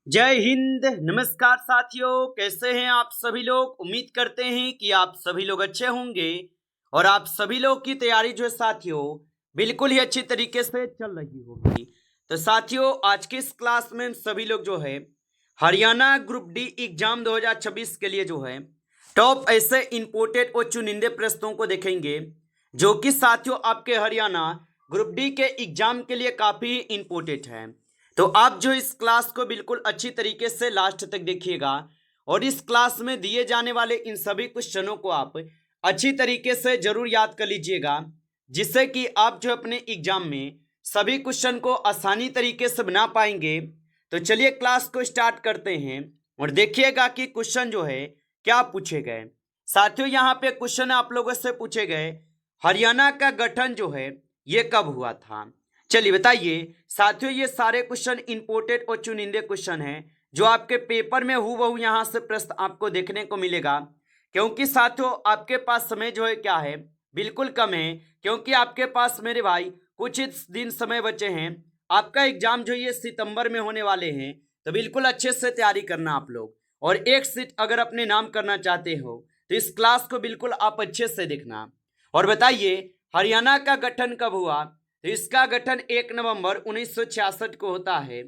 जय हिंद। नमस्कार साथियों, कैसे हैं आप सभी लोग। उम्मीद करते हैं कि आप सभी लोग अच्छे होंगे और आप सभी लोग की तैयारी जो है साथियों बिल्कुल ही अच्छी तरीके से चल रही होगी। तो साथियों, आज की इस क्लास में हम सभी लोग जो है हरियाणा ग्रुप डी एग्जाम 2026 के लिए जो है टॉप ऐसे इंपोर्टेड और चुनिंदे प्रश्नों को देखेंगे जो कि साथियों आपके हरियाणा ग्रुप डी के एग्जाम के लिए काफी इंपोर्टेंट है। तो आप जो इस क्लास को बिल्कुल अच्छी तरीके से लास्ट तक देखिएगा और इस क्लास में दिए जाने वाले इन सभी क्वेश्चनों को आप अच्छी तरीके से जरूर याद कर लीजिएगा, जिससे कि आप जो अपने एग्जाम में सभी क्वेश्चन को आसानी तरीके से बना पाएंगे। तो चलिए क्लास को स्टार्ट करते हैं और देखिएगा कि क्वेश्चन जो है क्या पूछे गए। साथियों, यहाँ पे क्वेश्चन आप लोगों से पूछे गए, हरियाणा का गठन जो है ये कब हुआ था। चलिए बताइए साथियों, ये सारे क्वेश्चन इंपोर्टेड और चुनिंदे क्वेश्चन हैं जो आपके पेपर में हूबहू यहाँ से प्रश्न आपको देखने को मिलेगा। क्योंकि साथियों आपके पास समय जो है क्या है, बिल्कुल कम है। क्योंकि आपके पास मेरे भाई कुछ ही दिन समय बचे हैं। आपका एग्जाम जो ये सितंबर में होने वाले हैं, तो बिल्कुल अच्छे से तैयारी करना आप लोग। और एक सीट अगर अपने नाम करना चाहते हो तो इस क्लास को बिल्कुल आप अच्छे से देखना। और बताइए हरियाणा का गठन कब हुआ। तो इसका गठन 1 नवंबर 1966 को होता है।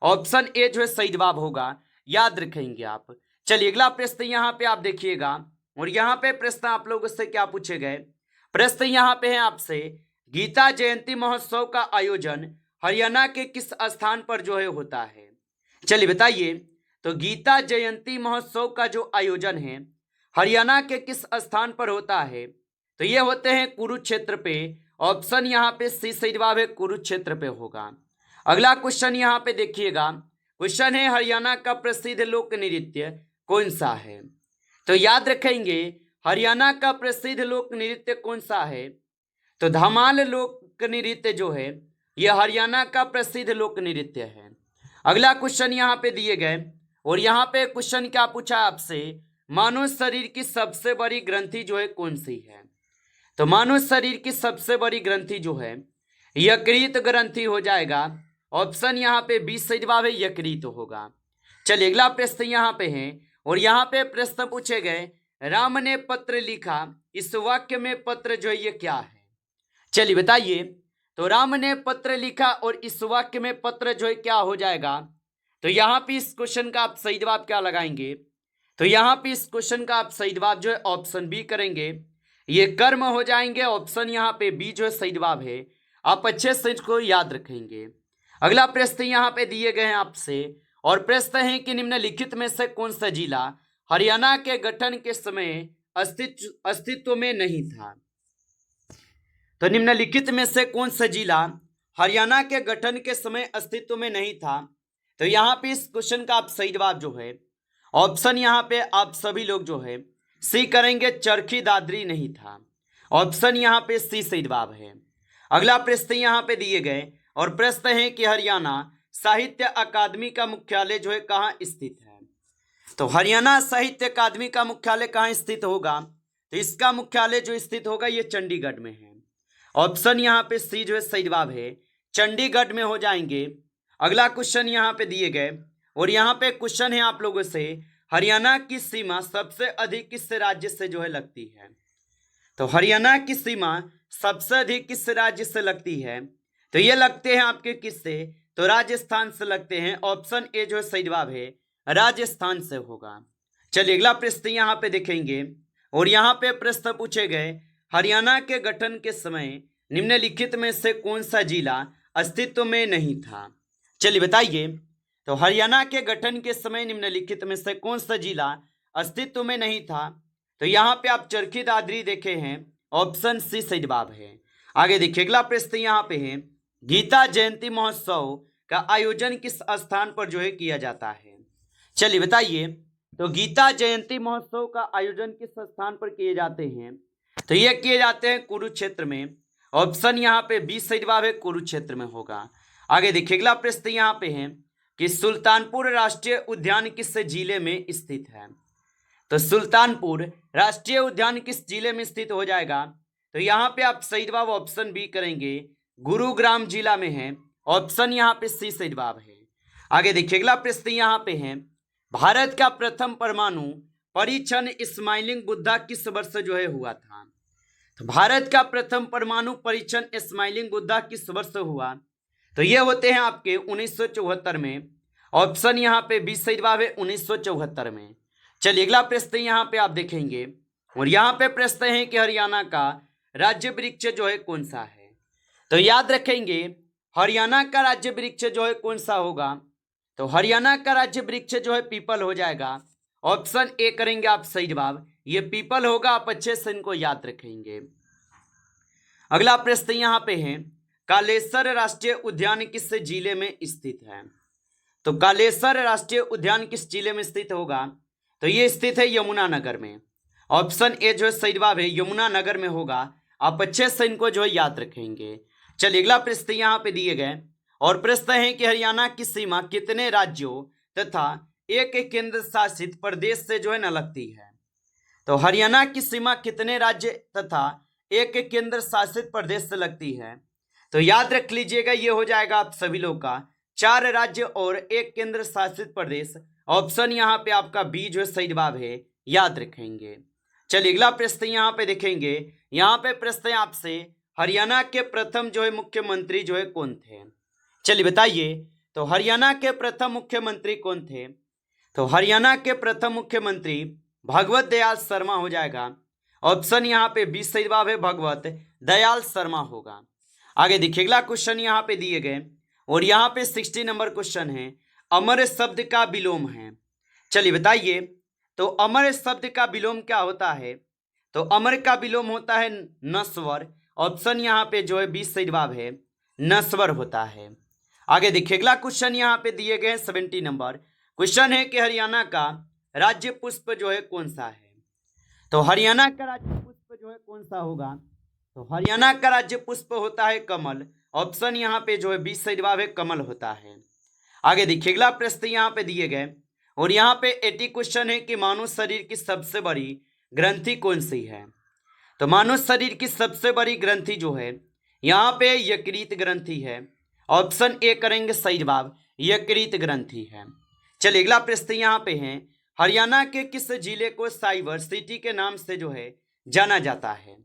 ऑप्शन ए जो है सही जवाब होगा, याद रखेंगे आप। चलिए अगला प्रश्न यहाँ पे आप देखिएगा और यहाँ पे प्रश्न आप लोगों से क्या पूछे गए। प्रश्न यहाँ पे है आपसे, गीता जयंती महोत्सव का आयोजन हरियाणा के किस स्थान पर जो है होता है। चलिए बताइए, तो गीता जयंती महोत्सव का जो आयोजन है हरियाणा के किस स्थान पर होता है। तो ये होते हैं कुरुक्षेत्र पे। ऑप्शन यहाँ पे सी सही जवाब है, कुरुक्षेत्र पे होगा। अगला क्वेश्चन यहाँ पे देखिएगा, क्वेश्चन है हरियाणा का प्रसिद्ध लोक नृत्य कौन सा है। तो याद रखेंगे हरियाणा का प्रसिद्ध लोक नृत्य कौन सा है। तो धमाल लोक नृत्य जो है यह हरियाणा का प्रसिद्ध लोक नृत्य है। अगला क्वेश्चन यहाँ पे दिए गए और यहाँ पे क्वेश्चन क्या पूछा आपसे, मानव शरीर की सबसे बड़ी ग्रंथि जो है कौन सी है। तो मानव शरीर की सबसे बड़ी ग्रंथि जो है यकृत ग्रंथि हो जाएगा। ऑप्शन यहाँ पे 20 सही जवाब है, यकृत होगा। चलिए अगला प्रश्न यहाँ पे है और यहाँ पे प्रश्न पूछे गए, राम ने पत्र लिखा, इस वाक्य में पत्र जो है ये क्या है। चलिए बताइए, तो राम ने पत्र लिखा और इस वाक्य में पत्र जो है क्या हो जाएगा। तो यहाँ पे इस क्वेश्चन का आप सही जवाब क्या लगाएंगे। तो यहाँ पे इस क्वेश्चन का आप सही जवाब जो है ऑप्शन बी करेंगे, ये कर्म हो जाएंगे। ऑप्शन यहाँ पे बी जो है सही जवाब है, आप अच्छे से इसको याद रखेंगे। अगला प्रश्न यहाँ पे दिए गए हैं आपसे और प्रश्न है कि निम्नलिखित में से कौन सा जिला हरियाणा के गठन के समय अस्तित्व में नहीं था। तो निम्नलिखित में से कौन सा जिला हरियाणा के गठन के समय अस्तित्व में नहीं था। तो यहाँ पे इस क्वेश्चन का आप सही जवाब जो है ऑप्शन यहाँ पे आप सभी लोग जो है सी करेंगे, चरखी दादरी नहीं था। ऑप्शन यहाँ पे सी सही जवाब है। अगला प्रश्न यहाँ पे दिए गए और प्रश्न है कि हरियाणा साहित्य अकादमी का मुख्यालय जो है कहाँ स्थित है। तो हरियाणा साहित्य अकादमी का मुख्यालय कहाँ स्थित होगा। तो इसका मुख्यालय जो स्थित होगा ये चंडीगढ़ में है। ऑप्शन यहाँ पे सी जो है सही जवाब है, चंडीगढ़ में हो जाएंगे। अगला क्वेश्चन यहाँ पे दिए गए और यहाँ पे क्वेश्चन है आप लोगों से, हरियाणा की सीमा सबसे अधिक किस राज्य से जो है लगती है। तो हरियाणा की सीमा सबसे अधिक किस राज्य से लगती है। तो ये लगते हैं आपके किससे, तो राजस्थान से लगते हैं। ऑप्शन ए जो है सही जवाब है, राजस्थान से होगा। चलिए अगला प्रश्न यहाँ पे देखेंगे और यहाँ पे प्रश्न पूछे गए, हरियाणा के गठन के समय निम्नलिखित में से कौन सा जिला अस्तित्व में नहीं था। चलिए बताइए, तो हरियाणा के गठन के समय निम्नलिखित में से कौन सा जिला अस्तित्व में नहीं था। तो यहाँ पे आप चरखी दादरी देखे हैं। ऑप्शन सी सही जवाब है। आगे देखिए अगला प्रश्न यहाँ पे है, गीता जयंती महोत्सव का आयोजन किस स्थान पर जो है किया जाता है। चलिए बताइए, तो गीता जयंती महोत्सव का आयोजन किस स्थान पर किए जाते हैं। तो ये किए जाते हैं कुरुक्षेत्र में। ऑप्शन यहाँ पे 20 सही जवाब है, कुरुक्षेत्र में होगा। आगे देखिए अगला प्रश्न यहाँ पे है कि सुल्तानपुर राष्ट्रीय उद्यान किस जिले में स्थित है। तो सुल्तानपुर राष्ट्रीय उद्यान किस जिले में स्थित हो जाएगा। तो यहाँ पे आप सही जवाब ऑप्शन बी करेंगे, गुरुग्राम जिला में है। ऑप्शन यहाँ पे सी सही जवाब है। आगे देखिए अगला प्रश्न यहाँ पे है, भारत का प्रथम परमाणु परीक्षण स्माइलिंग बुद्धा किस वर्ष जो है हुआ था? तो भारत का प्रथम परमाणु परीक्षण स्माइलिंग बुद्धा किस वर्ष हुआ? तो ये होते हैं आपके 1974 में। ऑप्शन यहाँ पे 20 सही जवाब है 1974 में। चलिए अगला प्रश्न यहाँ पे आप देखेंगे, और यहाँ पे प्रश्न है कि हरियाणा का राज्य वृक्ष जो है कौन सा है? तो याद रखेंगे हरियाणा का राज्य वृक्ष जो है कौन सा होगा? तो हरियाणा का राज्य वृक्ष जो है पीपल हो जाएगा। ऑप्शन ए करेंगे आप सही जवाब, ये पीपल होगा। आप अच्छे से इनको याद रखेंगे। अगला प्रश्न यहाँ पे है, कालेश्वर राष्ट्रीय उद्यान किस जिले में स्थित है? तो कालेश्वर राष्ट्रीय उद्यान किस जिले में स्थित होगा? तो ये स्थित है यमुनानगर में। ऑप्शन ए जो है सही जवाब है, यमुनानगर में होगा। आप अच्छे से इनको जो है याद रखेंगे। चलिए अगला प्रश्न यहाँ पे दिए गए, और प्रश्न है कि हरियाणा की सीमा कितने राज्यों तथा एक केंद्र शासित प्रदेश से जो है न लगती है? तो हरियाणा की सीमा कितने राज्य तथा एक केंद्र शासित प्रदेश से लगती है? तो याद रख लीजिएगा, ये हो जाएगा आप सभी लोग का 4 राज्य और 1 केंद्र शासित प्रदेश। ऑप्शन यहाँ पे आपका बी जो है सही जवाब है, याद रखेंगे। चलिए अगला प्रश्न यहाँ पे देखेंगे। यहाँ पे प्रश्न है आपसे, हरियाणा के प्रथम जो है मुख्यमंत्री जो है कौन थे? चलिए बताइए, तो हरियाणा के प्रथम मुख्यमंत्री कौन थे? तो हरियाणा के प्रथम मुख्यमंत्री भगवत दयाल शर्मा हो जाएगा। ऑप्शन यहाँ पे 20 सही जवाब है, भगवत दयाल शर्मा होगा। आगे देखिए अगला क्वेश्चन यहाँ पे दिए गए, और यहाँ पे 60 नंबर क्वेश्चन है, अमर शब्द का विलोम है। चलिए बताइए, तो अमर शब्द का विलोम क्या होता है? तो अमर का विलोम होता है नश्वर। ऑप्शन यहाँ पे जो है 20 सही जवाब है, नश्वर होता है। आगे देखिए अगला क्वेश्चन यहाँ पे दिए गए 70 नंबर क्वेश्चन है कि हरियाणा का राज्य पुष्प जो है कौन सा है? तो हरियाणा का राज्य पुष्प जो है कौन सा होगा? तो हरियाणा का राज्य पुष्प होता है कमल। ऑप्शन यहाँ पे जो है 20 सही जवाब है, कमल होता है। आगे देखिए अगला प्रश्न यहाँ पे दिए गए, और यहाँ पे 80 क्वेश्चन है कि मानव शरीर की सबसे बड़ी ग्रंथि कौन सी है? तो मानव शरीर की सबसे बड़ी ग्रंथि जो है यहाँ पे यकृत ग्रंथि है। ऑप्शन ए करेंगे सही जवाब, यकृत ग्रंथि है। चलिए अगला प्रश्न यहाँ पे है, हरियाणा के किस जिले को साइबर सिटी के नाम से जो है जाना जाता है?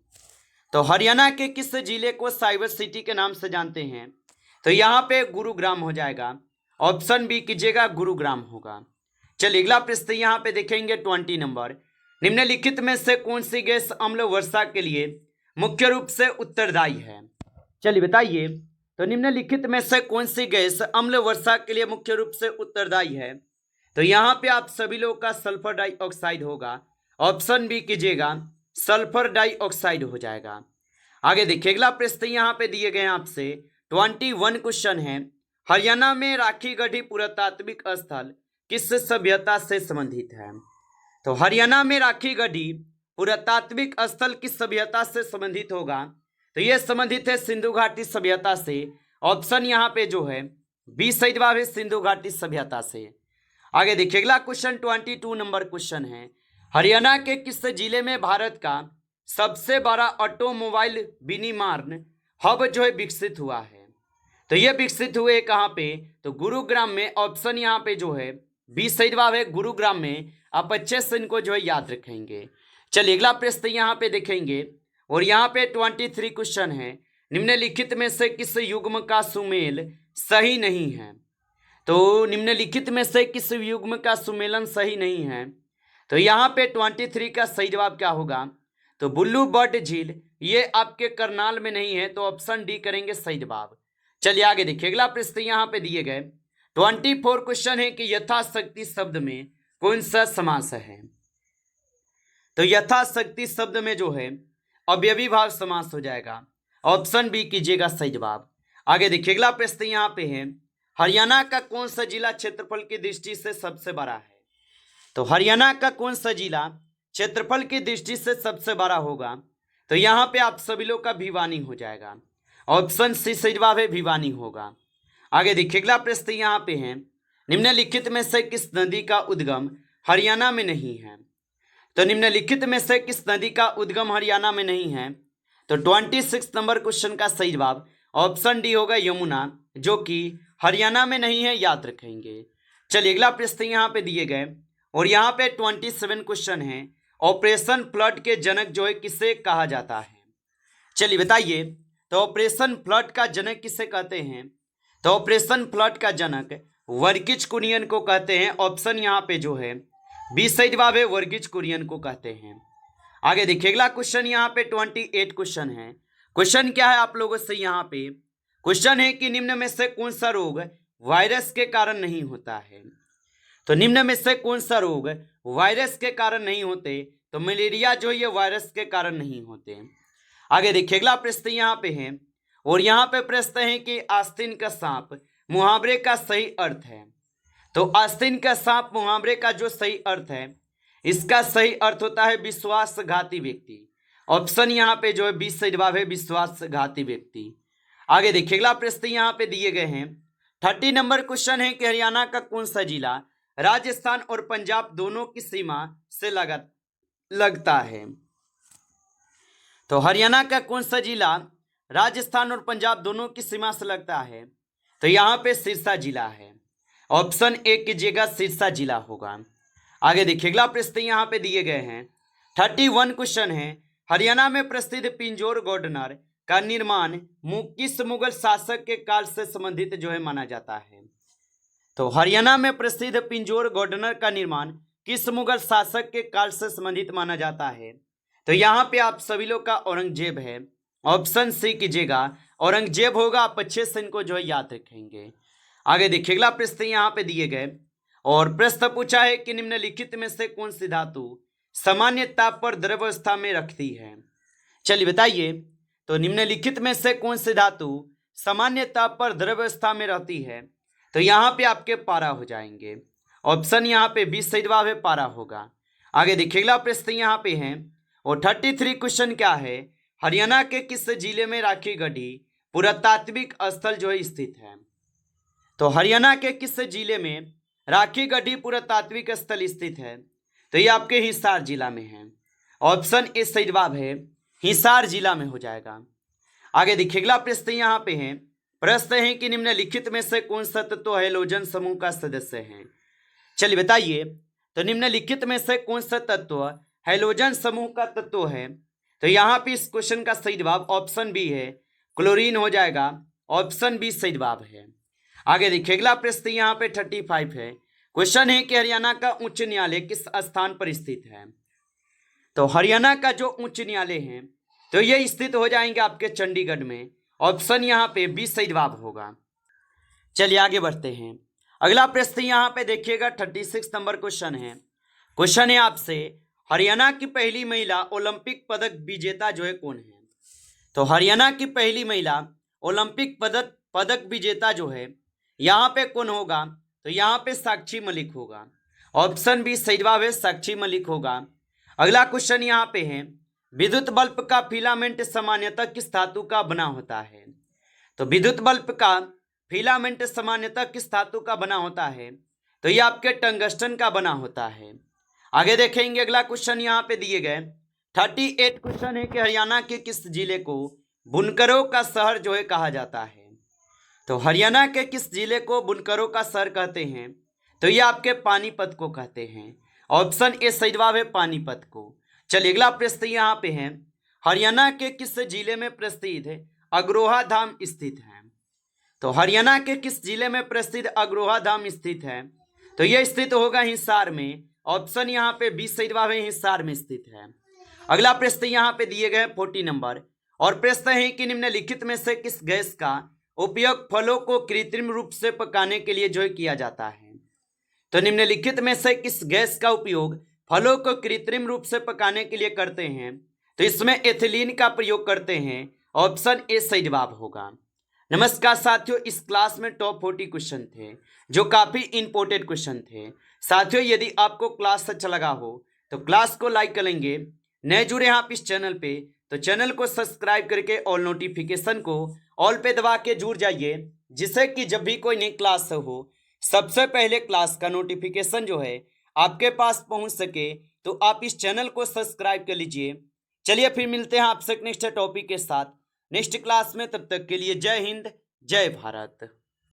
तो हरियाणा के किस जिले को साइबर सिटी के नाम से जानते हैं? तो यहाँ पे गुरुग्राम हो जाएगा। ऑप्शन बी कीजिएगा, गुरुग्राम होगा। चलिए अगला प्रश्न यहाँ पे देखेंगे 20 नंबर, निम्नलिखित में से कौन सी गैस अम्ल वर्षा के लिए मुख्य रूप से उत्तरदायी है? चलिए बताइए, तो निम्नलिखित में से कौन सी गैस अम्ल वर्षा के लिए मुख्य रूप से उत्तरदायी है? तो यहाँ पे आप सभी लोगों का सल्फर डाइऑक्साइड होगा। ऑप्शन बी कीजिएगा, सल्फर डाइऑक्साइड हो जाएगा। आगे देखिए अगला प्रश्न यहाँ पे दिए गए आपसे 21 क्वेश्चन है, हरियाणा में राखी गढ़ी पुरातात्विक स्थल किस सभ्यता से संबंधित है? तो हरियाणा में राखी गढ़ी पुरातात्विक स्थल किस सभ्यता से संबंधित होगा? तो यह संबंधित है सिंधु घाटी सभ्यता से। ऑप्शन यहाँ पे जो है 20 सही जवाब है, सिंधु घाटी सभ्यता से। आगे देखिए अगला क्वेश्चन 22 नंबर क्वेश्चन है, हरियाणा के किस जिले में भारत का सबसे बड़ा ऑटोमोबाइल विनिर्माण हब जो है विकसित हुआ है? तो ये विकसित हुए कहाँ पे? तो गुरुग्राम में। ऑप्शन यहाँ पे जो है 20 सही जवाब है, गुरुग्राम में। आप अच्छे से इनको जो है याद रखेंगे। चलिए अगला प्रश्न यहाँ पे देखेंगे, और यहाँ पे 23 क्वेश्चन है, निम्नलिखित में से किस युग्म का सुमेल सही नहीं है? तो निम्नलिखित में से किस युग्म का सुमेलन सही नहीं है? तो यहाँ पे 23 का सही जवाब क्या होगा? तो बुल्लू बर्ड झील, ये आपके करनाल में नहीं है, तो ऑप्शन डी करेंगे सही जवाब। चलिए आगे देखिए अगला प्रश्न यहाँ पे दिए गए 24 क्वेश्चन है कि यथाशक्ति शब्द में कौन सा समास है? तो यथाशक्ति शब्द में जो है अवयवी भाव समास हो जाएगा। ऑप्शन बी कीजिएगा सही जवाब। आगे देखिए अगला प्रश्न यहाँ पे है, हरियाणा का कौन सा जिला क्षेत्रफल की दृष्टि से सबसे बड़ा है? तो हरियाणा का कौन सा जिला क्षेत्रफल की दृष्टि से सबसे बड़ा होगा? तो यहाँ पे आप सभी लोग का भिवानी हो जाएगा। ऑप्शन सी सही जवाब है, भिवानी होगा। आगे देखिए अगला प्रश्न यहाँ पे है, निम्नलिखित में से किस नदी का उद्गम हरियाणा में नहीं है? तो निम्नलिखित में से किस नदी का उद्गम हरियाणा में नहीं है? तो 26 नंबर क्वेश्चन का सही जवाब ऑप्शन डी होगा, यमुना, जो कि हरियाणा में नहीं है, याद रखेंगे। चलिए अगला प्रश्न यहाँ पे दिए गए और यहाँ पे 27 क्वेश्चन है। ऑपरेशन फ्लड के जनक जो है किसे कहा जाता है? चलिए बताइए। तो ऑपरेशन फ्लड का जनक किसे कहते हैं? तो ऑपरेशन फ्लड का जनक वर्गीज कुरियन को कहते हैं। ऑप्शन यहाँ पे जो है बी सही जवाब है, वर्गीज कुरियन को कहते हैं। आगे देखिए अगला क्वेश्चन यहाँ पे 28 क्वेश्चन है। क्वेश्चन क्या है आप लोगों से? यहाँ पे क्वेश्चन है कि निम्न में से कौन सा रोग वायरस के कारण नहीं होता है? तो निम्न में से कौन सा रोग वायरस के कारण नहीं होते? तो मलेरिया जो ये वायरस के कारण नहीं होते। आगे देखिए अगला प्रश्न यहाँ पे है और यहाँ पे प्रश्न है कि आस्तीन का सांप मुहावरे का सही अर्थ है। तो आस्तीन का सांप मुहावरे का जो सही अर्थ है, इसका सही अर्थ होता है विश्वासघाती व्यक्ति। ऑप्शन यहाँ पे जो है बी सही जवाब है, विश्वासघाती व्यक्ति। आगे देखिए अगला प्रश्न यहाँ पे दिए गए हैं 30 नंबर क्वेश्चन है कि हरियाणा का कौन सा जिला राजस्थान और पंजाब दोनों की सीमा से लगता है? तो हरियाणा का कौन सा जिला राजस्थान और पंजाब दोनों की सीमा से लगता है? तो यहाँ पे सिरसा जिला है। ऑप्शन ए कीजिएगा, सिरसा जिला होगा। आगे देखिए अगला प्रश्न यहाँ पे दिए गए हैं 31 क्वेश्चन है। हरियाणा में प्रसिद्ध पिंजौर गवर्नर का निर्माण किस मुगल शासक के काल से संबंधित जो है माना जाता है? तो हरियाणा में प्रसिद्ध पिंजौर गवर्नर का निर्माण किस मुगल शासक के काल से संबंधित माना जाता है? तो यहाँ पे आप सभी लोग का औरंगजेब है। ऑप्शन सी कीजिएगा, औरंगजेब होगा। आप अच्छे से इनको जो है याद रखेंगे। आगे देखिए अगला प्रश्न यहाँ पे दिए गए और प्रश्न पूछा है कि निम्नलिखित में से कौन सी धातु सामान्य ताप पर द्रव्यावस्था में रखती है? चलिए बताइए। तो निम्नलिखित में से कौन सी धातु सामान्य ताप पर द्रव्यावस्था में रहती है? तो यहाँ पे आपके पारा हो जाएंगे। ऑप्शन यहाँ पे बी सही जवाब है, पारा होगा। आगे देखिए अगला प्रश्न यहाँ पे है और 33 क्वेश्चन क्या है? हरियाणा के किस जिले में राखी गढ़ी पुरातात्विक स्थल जो है स्थित है? तो हरियाणा के किस जिले में राखी गढ़ी पुरातात्विक स्थल स्थित है? तो ये आपके हिसार जिला में है। ऑप्शन ए सही जवाब है, हिसार जिला में हो जाएगा। आगे देखिए अगला प्रश्न यहाँ पे है। प्रश्न है कि निम्नलिखित में से कौन सा तत्व हैलोजन समूह का सदस्य है? चलिए बताइए। तो निम्नलिखित में से कौन सा तत्व हैलोजन समूह का तत्व है? तो यहाँ पे इस क्वेश्चन का सही जवाब ऑप्शन बी है, क्लोरीन हो जाएगा। ऑप्शन बी सही जवाब है। आगे देखिए अगला प्रश्न यहाँ पे 35 है। क्वेश्चन है कि हरियाणा का उच्च न्यायालय किस स्थान पर स्थित है? तो हरियाणा का जो उच्च न्यायालय है तो ये स्थित हो जाएंगे आपके चंडीगढ़ में। ऑप्शन यहाँ पे बी सही जवाब होगा। चलिए आगे बढ़ते हैं। अगला प्रश्न यहाँ पे देखिएगा 36 नंबर क्वेश्चन है। क्वेश्चन है आपसे, हरियाणा की पहली महिला ओलंपिक पदक विजेता जो है कौन है? तो हरियाणा की पहली महिला ओलंपिक पदक विजेता जो है यहाँ पे कौन होगा? तो यहाँ पे साक्षी मलिक होगा। ऑप्शन बी सही जवाब है, साक्षी मलिक होगा। अगला क्वेश्चन यहाँ पे है, विद्युत बल्ब का फिलामेंट सामान्यतः किस धातु का बना होता है? तो विद्युत बल्ब का फिलामेंट सामान्यतः किस धातु का बना होता है? तो ये आपके टंगस्टन का बना होता है। आगे देखेंगे अगला क्वेश्चन यहाँ पे दिए गए 38 क्वेश्चन है कि हरियाणा के किस जिले को बुनकरों का शहर जो है कहा जाता है? तो हरियाणा के किस जिले को बुनकरों का शहर कहते हैं? तो ये आपके पानीपत को कहते हैं। ऑप्शन ए सही जवाब है, पानीपत को। चलिए अगला प्रश्न यहाँ पे है, हरियाणा के किस जिले में प्रसिद्ध अग्रोहा धाम स्थित है? तो हरियाणा के किस जिले में प्रसिद्ध अग्रोहा धाम स्थित है? तो यह स्थित होगा हिसार में। ऑप्शन यहाँ पे बी सही जवाब है, हिसार में स्थित है। अगला प्रश्न यहाँ पे दिए गए 40 नंबर और प्रश्न है कि निम्नलिखित में से किस गैस का उपयोग फलों को कृत्रिम रूप से पकाने के लिए जो है किया जाता है? तो निम्नलिखित में से किस गैस का उपयोग फलों को कृत्रिम रूप से पकाने के लिए करते हैं? तो इसमें एथिलीन का प्रयोग करते हैं। ऑप्शन ए सही जवाब होगा। नमस्कार साथियों, इस क्लास में टॉप 40 क्वेश्चन थे जो काफी इंपॉर्टेंट क्वेश्चन थे। साथियों यदि आपको क्लास अच्छा लगा हो तो क्लास को लाइक करेंगे। नए जुड़े हैं आप इस चैनल पे तो चैनल को सब्सक्राइब करके और नोटिफिकेशन को ऑल पे दबा के जुड़ जाइए, जिससे कि जब भी कोई नई क्लास हो सबसे पहले क्लास का नोटिफिकेशन जो है आपके पास पहुंच सके। तो आप इस चैनल को सब्सक्राइब कर लीजिए। चलिए फिर मिलते हैं आपसे नेक्स्ट टॉपिक के साथ नेक्स्ट क्लास में। तब तक के लिए जय हिंद, जय भारत।